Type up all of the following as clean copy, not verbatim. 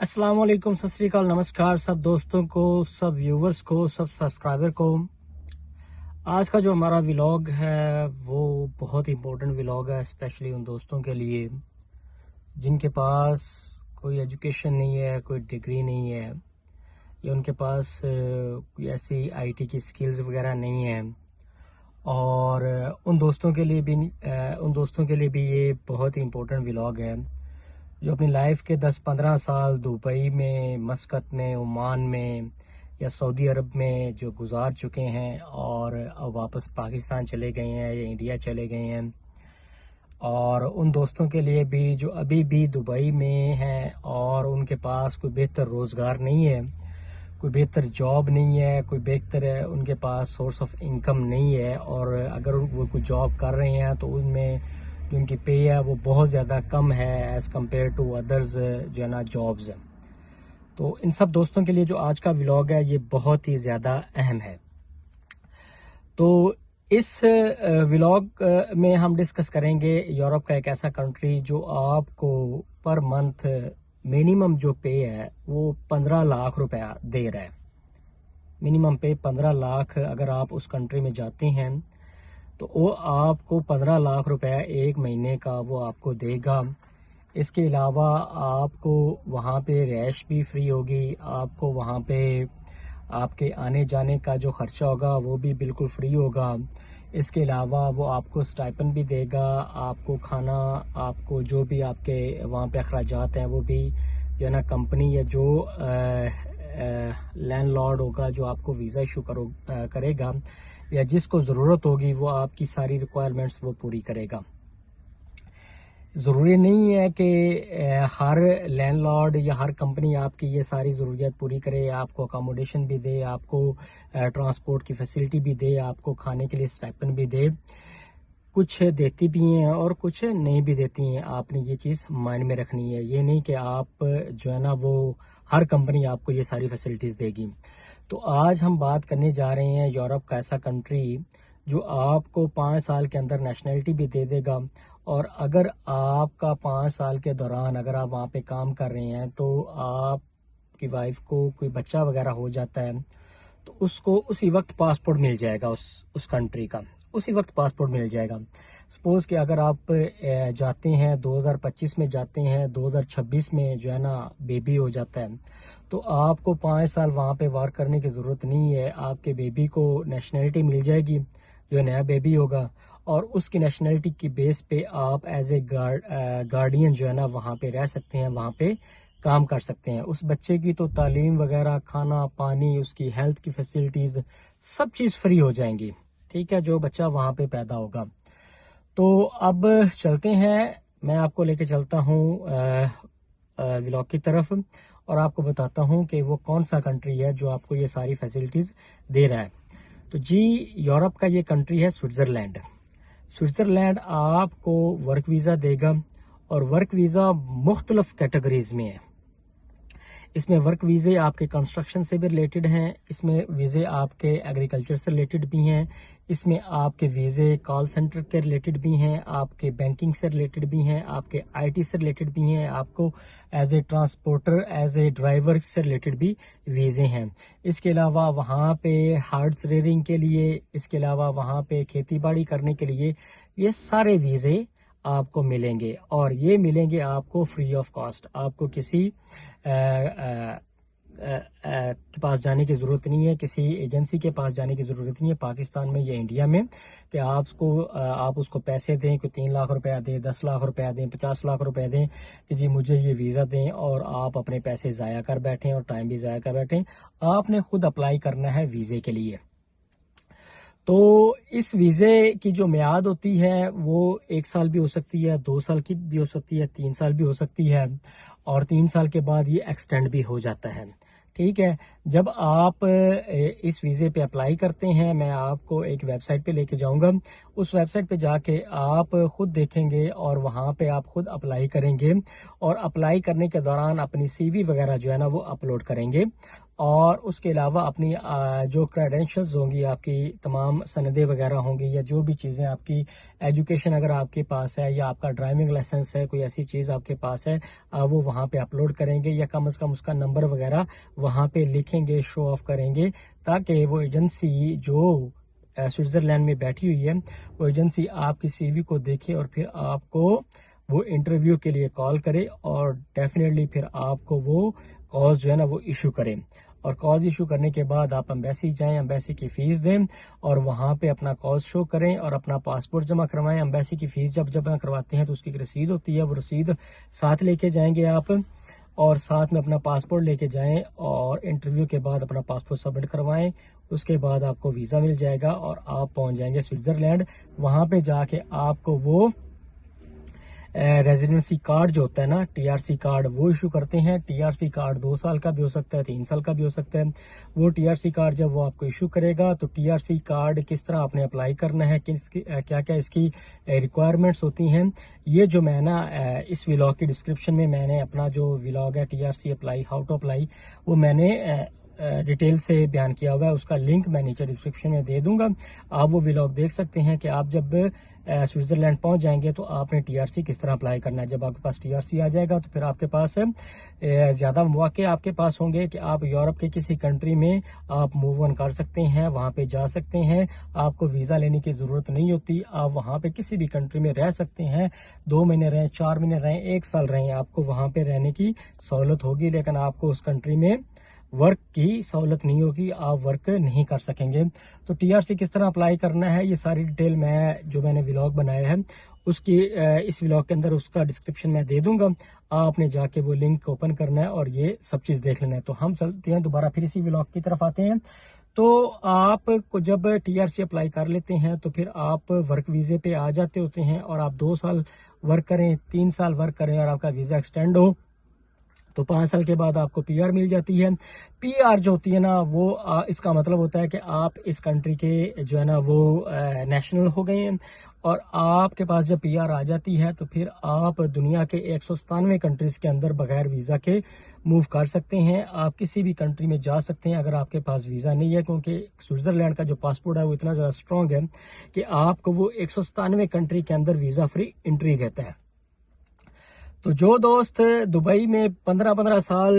अस्सलाम वालेकुम, सत श्री अकाल, नमस्कार सब दोस्तों को, सब व्यूवर्स को, सब सब्सक्राइबर को। आज का जो हमारा व्लॉग है वो बहुत इम्पोर्टेंट व्लॉग है, स्पेशली उन दोस्तों के लिए जिनके पास कोई एजुकेशन नहीं है, कोई डिग्री नहीं है, या उनके पास कोई ऐसी आईटी की स्किल्स वगैरह नहीं है। और उन दोस्तों के लिए भी ये बहुत ही इम्पोर्टेंट व्लॉग है जो अपनी लाइफ के 10-15 साल दुबई में, मस्कत में, ओमान में या सऊदी अरब में जो गुजार चुके हैं और अब वापस पाकिस्तान चले गए हैं या इंडिया चले गए हैं। और उन दोस्तों के लिए भी जो अभी भी दुबई में हैं और उनके पास कोई बेहतर रोज़गार नहीं है, कोई बेहतर जॉब नहीं है, कोई बेहतर है उनके पास सोर्स ऑफ इनकम नहीं है, और अगर वो कोई जॉब कर रहे हैं तो उनमें जो उनकी पे है वो बहुत ज़्यादा कम है एज़ कम्पेयर टू अदर्स जो है ना जॉब्स है। तो इन सब दोस्तों के लिए जो आज का व्लॉग है ये बहुत ही ज़्यादा अहम है। तो इस व्लॉग में हम डिस्कस करेंगे यूरोप का एक ऐसा कंट्री जो आपको पर मंथ मिनिमम जो पे है वो 15 लाख रुपया दे रहा है। मिनिमम पे 15 लाख अगर आप उस कंट्री में जाते हैं तो वो आपको 15 लाख रुपया एक महीने का वो आपको देगा। इसके अलावा आपको वहाँ पे रैश भी फ्री होगी, आपको वहाँ पे आपके आने जाने का जो खर्चा होगा वो भी बिल्कुल फ्री होगा। इसके अलावा वो आपको स्टाइपन भी देगा, आपको खाना, आपको जो भी आपके वहाँ पे अखराजात हैं वो भी जो है ना कंपनी या जो लैंडलॉर्ड होगा जो आपको वीज़ा इशू करेगा या जिसको ज़रूरत होगी वो आपकी सारी रिक्वायरमेंट्स वो पूरी करेगा। ज़रूरी नहीं है कि हर लैंडलॉर्ड या हर कंपनी आपकी ये सारी ज़रूरियात पूरी करे, आपको अकोमोडेशन भी दे, आपको ट्रांसपोर्ट की फैसिलिटी भी दे, आपको खाने के लिए स्टाइपेंड भी दे। कुछ देती भी हैं और कुछ नहीं भी देती हैं। आपने ये चीज़ माइंड में रखनी है। ये नहीं कि आप जो है ना वो हर कंपनी आपको ये सारी फैसिलिटीज़ देगी। तो आज हम बात करने जा रहे हैं यूरोप का ऐसा कंट्री जो आपको 5 साल के अंदर नेशनलिटी भी दे देगा, और अगर आपका 5 साल के दौरान अगर आप वहाँ पे काम कर रहे हैं तो आपकी वाइफ को कोई बच्चा वगैरह हो जाता है तो उसको उसी वक्त पासपोर्ट मिल जाएगा, उस कंट्री का उसी वक्त पासपोर्ट मिल जाएगा। सपोज़ कि अगर आप जाते हैं 2025 में जाते हैं, 2026 में जो है ना बेबी हो जाता है तो आपको 5 साल वहाँ पे वर्क करने की ज़रूरत नहीं है। आपके बेबी को नेशनलिटी मिल जाएगी, जो नया बेबी होगा, और उसकी नेशनलिटी की बेस पे आप एज ए गार्डियन जो है ना वहाँ पे रह सकते हैं, वहाँ पे काम कर सकते हैं। उस बच्चे की तो तालीम वगैरह, खाना पानी, उसकी हेल्थ की फैसिलिटीज़ सब चीज़ फ्री हो जाएंगी। ठीक है, जो बच्चा वहाँ पे पैदा होगा। तो अब चलते हैं, मैं आपको लेके चलता हूँ व्लॉग की तरफ और आपको बताता हूँ कि वो कौन सा कंट्री है जो आपको ये सारी फैसिलिटीज़ दे रहा है। तो जी, यूरोप का ये कंट्री है स्विट्ज़रलैंड। स्विट्ज़रलैंड आपको वर्क वीज़ा देगा, और वर्क वीज़ा मुख्तलिफ कैटेगरीज में है। इसमें वर्क वीज़े आपके कंस्ट्रक्शन से भी रिलेटेड हैं, इसमें वीज़े आपके एग्रीकल्चर से रिलेटेड भी हैं, इसमें आपके वीज़े कॉल सेंटर के रिलेटेड भी हैं, आपके बैंकिंग से रिलेटेड भी हैं, आपके आईटी से रिलेटेड भी हैं, आपको as a transporter, as a driver से रिलेटेड भी वीज़े हैं। इसके अलावा वहाँ पे हार्ड्स रेयरिंग के लिए, इसके अलावा वहाँ पे खेती बाड़ी करने के लिए ये सारे वीज़े आपको मिलेंगे, और ये मिलेंगे आपको फ्री ऑफ कॉस्ट। आपको किसी के पास जाने की ज़रूरत नहीं है, किसी एजेंसी के पास जाने की ज़रूरत नहीं है पाकिस्तान में या इंडिया में कि आप उसको पैसे दें, कोई 3 लाख रुपया दें, 10 लाख रुपया दें, 50 लाख रुपया दें कि जी मुझे ये वीज़ा दें, और आप अपने पैसे ज़ाया कर बैठें और टाइम भी ज़ाया कर बैठें। आपने खुद अप्लाई करना है वीज़े के लिए। तो इस वीज़े की जो मियाद होती है वो 1 साल भी हो सकती है, 2 साल की भी हो सकती है, 3 साल भी हो सकती है, और 3 साल के बाद ये एक्सटेंड भी हो जाता है। ठीक है, जब आप इस वीज़े पे अप्लाई करते हैं, मैं आपको एक वेबसाइट पे लेके जाऊंगा। उस वेबसाइट पे जाके आप खुद देखेंगे और वहाँ पे आप खुद अप्लाई करेंगे, और अप्लाई करने के दौरान अपनी सीवी वगैरह जो है ना वो अपलोड करेंगे। और उसके अलावा अपनी जो क्रेडेंशियल्स होंगी, आपकी तमाम सनदें वगैरह होंगी, या जो भी चीज़ें आपकी एजुकेशन अगर आपके पास है, या आपका ड्राइविंग लाइसेंस है, कोई ऐसी चीज़ आपके पास है, वो वहाँ पे अपलोड करेंगे, या कम से कम उसका नंबर वगैरह वहाँ पे लिखेंगे, शो ऑफ करेंगे, ताकि वो एजेंसी जो स्विट्ज़रलैंड में बैठी हुई है, वो एजेंसी आपकी सीवी को देखे और फिर आपको वो इंटरव्यू के लिए कॉल करे, और डेफिनेटली फिर आपको वो कॉज जो है ना वो इशू करें। और कॉज इशू करने के बाद आप एम्बेसी जाएं, एम्बेसी की फीस दें और वहाँ पे अपना कॉज शो करें और अपना पासपोर्ट जमा करवाएं। एम्बेसी की फीस जब जमा करवाते हैं तो उसकी एक रसीद होती है, वो रसीद साथ लेके जाएंगे आप, और साथ में अपना पासपोर्ट लेके जाएं, और इंटरव्यू के बाद अपना पासपोर्ट सबमिट करवाएं। उसके बाद आपको वीज़ा मिल जाएगा और आप पहुंच जाएंगे स्विट्ज़रलैंड। वहाँ पे जाके आपको वो रेजिडेंसी कार्ड जो होता है ना, टीआरसी कार्ड, वो इशू करते हैं। टीआरसी कार्ड 2 साल का भी हो सकता है, 3 साल का भी हो सकता है। वो टीआरसी कार्ड जब वो आपको इशू करेगा तो टीआरसी कार्ड किस तरह आपने अप्लाई करना है, क्या क्या इसकी रिक्वायरमेंट्स होती हैं, ये जो मैं ना इस व्लॉग की डिस्क्रिप्शन में मैंने अपना जो व्लॉग है TRC apply, how to apply, वो मैंने डिटेल से बयान किया हुआ है। उसका लिंक मैं नीचे डिस्क्रिप्शन में दे दूंगा। आप वो व्लॉग देख सकते हैं कि आप जब स्विट्जरलैंड पहुंच जाएंगे तो आपने टीआरसी किस तरह अप्लाई करना है। जब आपके पास टीआरसी आ जाएगा तो फिर आपके पास ज्यादा मौके आपके पास होंगे कि आप यूरोप के किसी कंट्री में आप मूव ऑन कर सकते हैं, वहां पे जा सकते हैं। आपको वीजा लेने की जरूरत नहीं होती, आप वहां पे किसी भी कंट्री में रह सकते हैं। 2 महीने रहें, 4 महीने रहें, 1 साल रहें, आपको वहां पे रहने की सहूलत होगी, लेकिन आपको उस कंट्री में वर्क की सहूलत नहीं होगी, आप वर्क नहीं कर सकेंगे। तो टीआरसी किस तरह अप्लाई करना है, ये सारी डिटेल मैंने व्लॉग बनाया है उसकी इस व्लॉग के अंदर उसका डिस्क्रिप्शन में दे दूंगा। आपने जाके वो लिंक ओपन करना है और ये सब चीज देख लेना है। तो हम चलते हैं दोबारा फिर इसी व्लॉग की तरफ आते हैं। तो आप को जब टीआरसी अप्लाई कर लेते हैं तो फिर आप वर्क वीजे पे आ जाते होते हैं, और आप 2 साल वर्क करें, 3 साल वर्क करें और आपका वीजा एक्सटेंड हो तो 5 साल के बाद आपको पीआर मिल जाती है। पीआर जो होती है ना वो इसका मतलब होता है कि आप इस कंट्री के जो है ना वो नेशनल हो गए हैं, और आपके पास जब पीआर आ जाती है तो फिर आप दुनिया के 197 कंट्रीज के अंदर बगैर वीजा के मूव कर सकते हैं। आप किसी भी कंट्री में जा सकते हैं अगर आपके पास वीजा नहीं है, क्योंकि स्विट्जरलैंड का जो पासपोर्ट है वो इतना ज्यादा स्ट्रांग है कि आपको वो 197 कंट्री के अंदर वीजा फ्री एंट्री देता है। तो जो दोस्त दुबई में 15-15 साल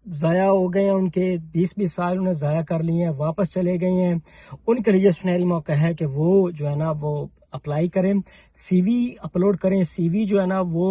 जाया हो गए हैं, उनके 20-20 साल उन्हें जाया कर लिए हैं, वापस चले गए हैं, उनके लिए सुनहरी मौका है कि वो जो है ना वो अप्लाई करें, सीवी अपलोड करें। सीवी जो है ना वो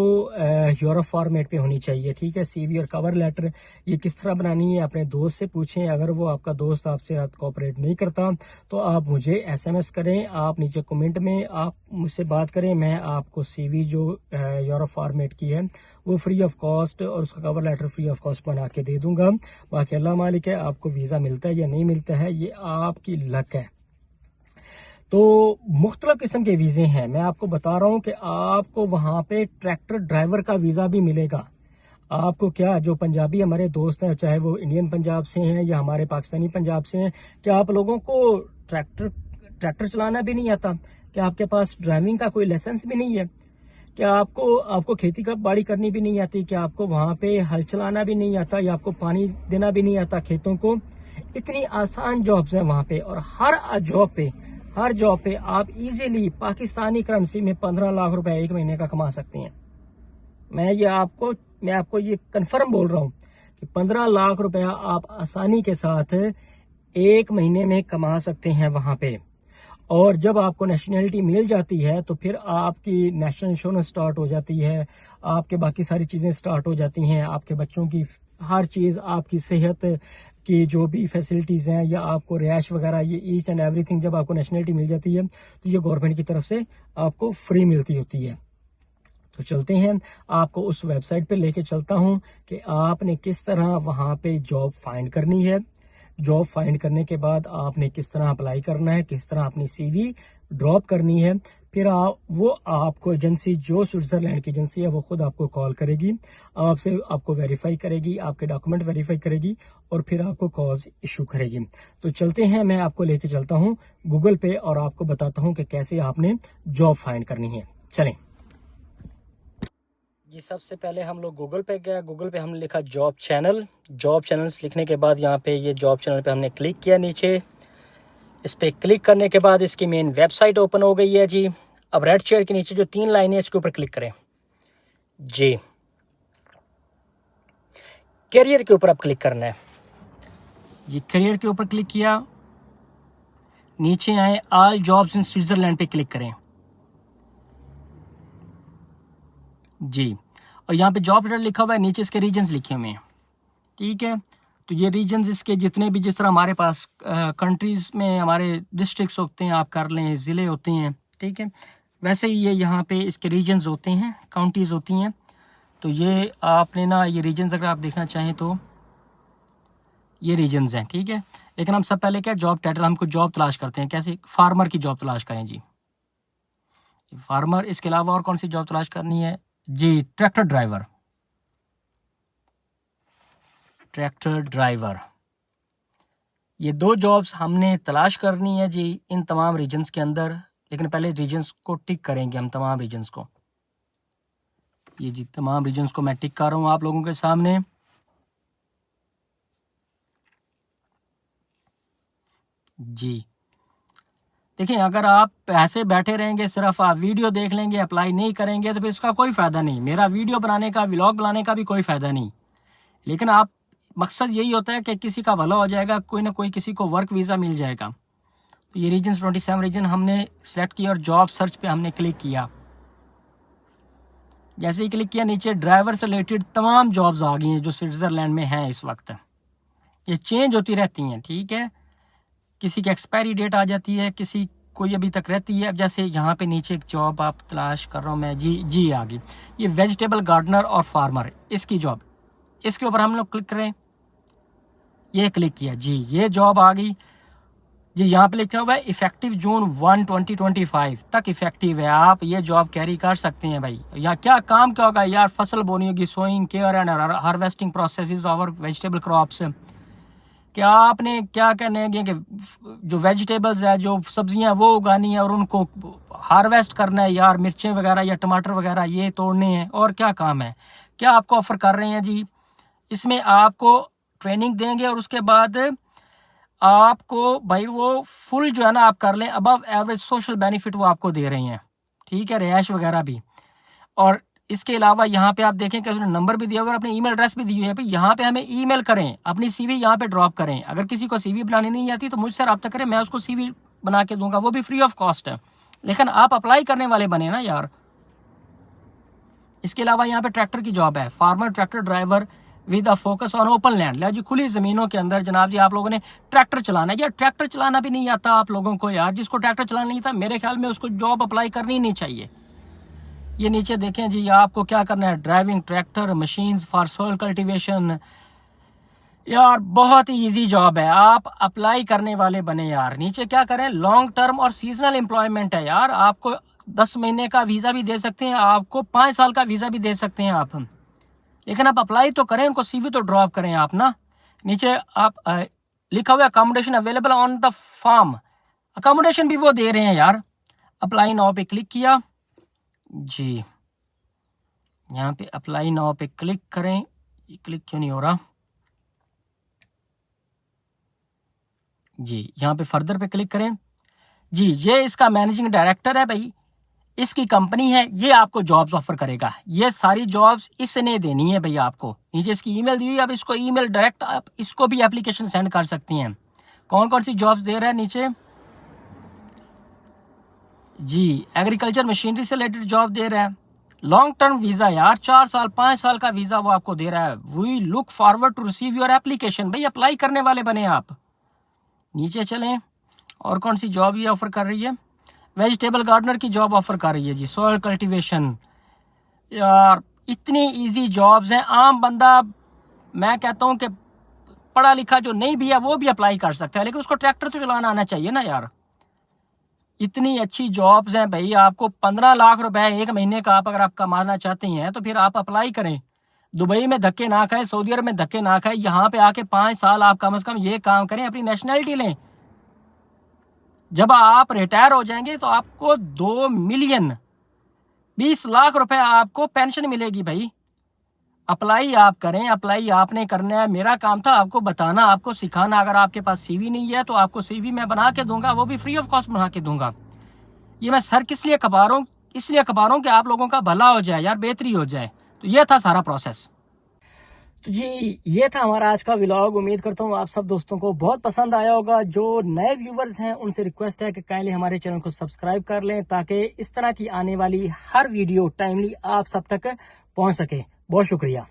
यूरोप फॉर्मेट पे होनी चाहिए, ठीक है। सीवी और कवर लेटर ये किस तरह बनानी है अपने दोस्त से पूछें। अगर वो आपका दोस्त आपसे कोऑपरेट नहीं करता तो आप मुझे एसएमएस करें, आप नीचे कमेंट में आप मुझसे बात करें, मैं आपको सीवी जो यूरोप फॉर्मेट की है वो फ्री ऑफ कॉस्ट और उसका cover letter free of cost बना के दे दूंगा। बाकी अल्लाह मालिक है, आपको वीजा मिलता है या नहीं मिलता है ये आपकी लक है। तो मुख्तलिफ किस्म के वीजे हैं, मैं आपको बता रहा हूं कि आपको वहां पे ट्रैक्टर ड्राइवर का वीजा भी मिलेगा। आपको क्या, जो पंजाबी हमारे दोस्त हैं, चाहे वो इंडियन पंजाब से हैं या हमारे पाकिस्तानी पंजाब से हैं, क्या आप लोगों को ट्रैक्टर चलाना भी नहीं आता? क्या आपके पास ड्राइविंग का कोई लाइसेंस भी नहीं है? क्या आपको खेती का बाड़ी करनी भी नहीं आती? क्या आपको वहां पे हल चलाना भी नहीं आता, या आपको पानी देना भी नहीं आता खेतों को? इतनी आसान जॉब्स हैं वहां पे, और हर जॉब पे आप इजीली पाकिस्तानी करेंसी में 15 लाख रुपए 1 महीने का कमा सकते हैं। मैं आपको ये कंफर्म बोल रहा हूं कि 15 लाख रुपया आप आसानी के साथ 1 महीने में कमा सकते हैं वहां पे। और जब आपको नेशनैलिटी मिल जाती है तो फिर आपकी नेशनल इंश्योरेंस स्टार्ट हो जाती है, आपके बाकी सारी चीजें स्टार्ट हो जाती हैं, आपके बच्चों की हर चीज, आपकी सेहत की जो भी फैसिलिटीज हैं, या आपको रिहाइश वगैरह, ये ईच एंड एवरीथिंग जब आपको नेशनैलिटी मिल जाती है तो ये गवर्नमेंट की तरफ से आपको फ्री मिलती होती है। तो चलते हैं, आपको उस वेबसाइट पे लेके चलता हूं कि आपने किस तरह वहां पे जॉब फाइंड करनी है। जॉब फाइंड करने के बाद आपने किस तरह अप्लाई करना है, किस तरह अपनी सीवी ड्रॉप करनी है। फिर वो आपको एजेंसी, जो स्विट्जरलैंड की एजेंसी है, वो खुद आपको कॉल करेगी, आपको वेरीफाई करेगी, आपके डॉक्यूमेंट वेरीफाई करेगी, और फिर आपको कॉज इशू करेगी। तो चलते हैं, मैं आपको लेके चलता हूँ गूगल पे और आपको बताता हूँ कि कैसे आपने जॉब फाइंड करनी है। चलें। जी सबसे पहले हम लोग गूगल पे गए, गूगल पे हमने लिखा जॉब चैनल। जॉब चैनल्स लिखने के बाद यहाँ पे ये जॉब चैनल पे हमने क्लिक किया नीचे। इस पर क्लिक करने के बाद इसकी मेन वेबसाइट ओपन हो गई है जी। अब रेड चेयर के नीचे जो 3 लाइनें हैं इसके ऊपर क्लिक करें जी। करियर के ऊपर अब क्लिक करना है जी। करियर के ऊपर क्लिक किया, नीचे आए, ऑल जॉब्स इन स्विट्जरलैंड पे क्लिक करें जी। और यहाँ पे जॉब टाइटल लिखा हुआ है, नीचे इसके रीजन्स लिखे हुए हैं, ठीक है। तो ये रीजन्स इसके जितने भी, जिस तरह हमारे पास कंट्रीज में हमारे डिस्ट्रिक्ट्स होते हैं, आप कर लें, ज़िले होते हैं, ठीक है, वैसे ही ये यहाँ पे इसके रीजन्स होते हैं, काउंटीज़ होती हैं। तो ये आपने ना, ये रीजन्स अगर आप देखना चाहें तो ये रीजन्स हैं, ठीक है। लेकिन हम सब पहले क्या, जॉब टाइटल, हमको जॉब तलाश करते हैं, कैसे, फार्मर की जॉब तलाश करें जी, फार्मर। इसके अलावा और कौन सी जॉब तलाश करनी है जी, ट्रैक्टर ड्राइवर, ट्रैक्टर ड्राइवर। ये 2 जॉब्स हमने तलाश करनी है जी इन तमाम रीजन्स के अंदर। लेकिन पहले रीजन्स को टिक करेंगे हम, तमाम रीजन्स को। ये जी तमाम रीजन्स को मैं टिक कर रहा हूँ आप लोगों के सामने जी। देखिए, अगर आप ऐसे बैठे रहेंगे, सिर्फ आप वीडियो देख लेंगे, अप्लाई नहीं करेंगे, तो फिर इसका कोई फ़ायदा नहीं। मेरा वीडियो बनाने का, व्लॉग बनाने का भी कोई फ़ायदा नहीं। लेकिन आप, मकसद यही होता है कि किसी का भला हो जाएगा, कोई ना कोई किसी को वर्क वीज़ा मिल जाएगा। तो ये रीजन 27 रीजन हमने सेलेक्ट किया और जॉब सर्च पे हमने क्लिक किया। जैसे ही क्लिक किया, नीचे ड्राइवर से रिलेटेड तमाम जॉब्स आ गई हैं जो स्विट्ज़रलैंड में हैं इस वक्त। ये चेंज होती रहती हैं, ठीक है। किसी की एक्सपायरी डेट आ जाती है, किसी कोई अभी तक रहती है। अब जैसे यहाँ पे नीचे एक जॉब आप तलाश कर रहा हूँ मैं जी आ गई, ये वेजिटेबल गार्डनर और फार्मर, इसकी जॉब। इसके ऊपर हम लोग क्लिक करें, ये क्लिक किया जी, ये जॉब आ गई जी। यहाँ पे लिखा हुआ है इफेक्टिव जून 1, 2025 तक इफेक्टिव है। आप ये जॉब कैरी कर सकते हैं भाई। यहाँ क्या काम क्या होगा यार, फसल बोनी होगी, sowing, care and harvesting processes of vegetable crops. क्या आपने क्या कहने हैं कि जो वेजिटेबल्स है, जो सब्जियां, वो उगानी है और उनको हार्वेस्ट करना है यार, मिर्चें वगैरह या टमाटर वगैरह ये तोड़ने हैं। और क्या काम है, क्या आपको ऑफर कर रहे हैं जी, इसमें आपको ट्रेनिंग देंगे और उसके बाद आपको भाई वो फुल जो है ना आप कर लें, अबव एवरेज सोशल बेनिफिट वो आपको दे रहे हैं, ठीक है, रिहाइश वगैरह भी। और इसके अलावा यहाँ पे आप देखें कि उसने नंबर भी दिया हुआ है, अपनी ईमेल एड्रेस भी दी हुई है। यहाँ पे हमें ईमेल करें, अपनी सीवी यहाँ पे ड्रॉप करें। अगर किसी को सीवी बनानी नहीं आती तो मुझसे रब्ता करें, मैं उसको सीवी बना के दूंगा, वो भी फ्री ऑफ कॉस्ट है। लेकिन आप अप्लाई करने वाले बने ना यार। इसके अलावा यहाँ पे ट्रैक्टर की जॉब है, farmer tractor driver with a focus on open land. जी, खुली जमीनों के अंदर जनाब जी आप लोगों ने ट्रैक्टर चलाना है। यार ट्रैक्टर चलाना भी नहीं आता आप लोगों को यार, जिसको ट्रैक्टर चलाना नहीं था मेरे ख्याल में उसको जॉब अप्लाई करनी नहीं चाहिए। ये नीचे देखें जी, आपको क्या करना है, driving tractor machines for soil cultivation. यार बहुत ही इजी जॉब है, आप अप्लाई करने वाले बने यार। नीचे क्या करें, लॉन्ग टर्म और सीजनल एम्प्लॉयमेंट है यार। आपको 10 महीने का वीजा भी दे सकते हैं, आपको 5 साल का वीजा भी दे सकते हैं आप। लेकिन आप अप्लाई तो करें, उनको सीवी तो ड्रॉप करें आप ना। नीचे आप लिखा हुआ accommodation available on the farm, accommodation भी वो दे रहे हैं यार। अप्लाई नाउ पे क्लिक किया जी, यहाँ पे अप्लाई नाउ पे क्लिक करें। ये क्लिक क्यों नहीं हो रहा जी, यहाँ पे फर्दर पे क्लिक करें जी। ये इसका मैनेजिंग डायरेक्टर है भाई, इसकी कंपनी है, ये आपको जॉब्स ऑफर करेगा। ये सारी जॉब्स इसने देनी है भाई आपको। नीचे इसकी ईमेल दी हुई है, आप इसको ईमेल डायरेक्ट आप इसको भी एप्लीकेशन सेंड कर सकती हैं। कौन कौन सी जॉब्स दे रहा है नीचे जी, एग्रीकल्चर मशीनरी से रिलेटेड जॉब दे रहा है। लॉन्ग टर्म वीजा यार, 4 साल 5 साल का वीजा वो आपको दे रहा है। We look forward to receive your application. भाई अप्लाई करने वाले बने आप। नीचे चलें, और कौन सी जॉब ये ऑफर कर रही है, वेजिटेबल गार्डनर की जॉब ऑफर कर रही है जी, सॉइल कल्टीवेशन। यार इतनी इजी जॉब्स हैं, आम बंदा, मैं कहता हूं कि पढ़ा लिखा जो नहीं भी है वो भी अप्लाई कर सकता है, लेकिन उसको ट्रैक्टर तो चलाना आना चाहिए ना यार। इतनी अच्छी जॉब्स हैं भाई, आपको 15 लाख रुपए 1 महीने का आप अगर आप कमाना चाहते हैं तो फिर आप अप्लाई करें। दुबई में धक्के ना खाएं, सऊदी अरब में धक्के ना खाएं, यहाँ पे आके 5 साल आप कम से कम ये काम करें, अपनी नेशनैलिटी लें। जब आप रिटायर हो जाएंगे तो आपको 2 मिलियन 20 लाख रुपए आपको पेंशन मिलेगी भाई। अप्लाई आप करें, अप्लाई आपने करना है। मेरा काम था आपको बताना, आपको सिखाना। अगर आपके पास सीवी नहीं है तो आपको सीवी मैं बना के दूंगा, वो भी फ्री ऑफ कॉस्ट बना के दूंगा। ये मैं सर किस लिए खपा रहा हूँ? इसलिए खपा रहा हूँ कि आप लोगों का भला हो जाए यार, बेहतरी हो जाए। तो ये था सारा प्रोसेस। तो जी ये था हमारा आज का व्लॉग। उम्मीद करता हूँ आप सब दोस्तों को बहुत पसंद आया होगा। जो नए व्यूवर्स हैं उनसे रिक्वेस्ट है कि काइंडली हमारे चैनल को सब्सक्राइब कर लें, ताकि इस तरह की आने वाली हर वीडियो टाइमली आप सब तक पहुंच सके। बहुत शुक्रिया।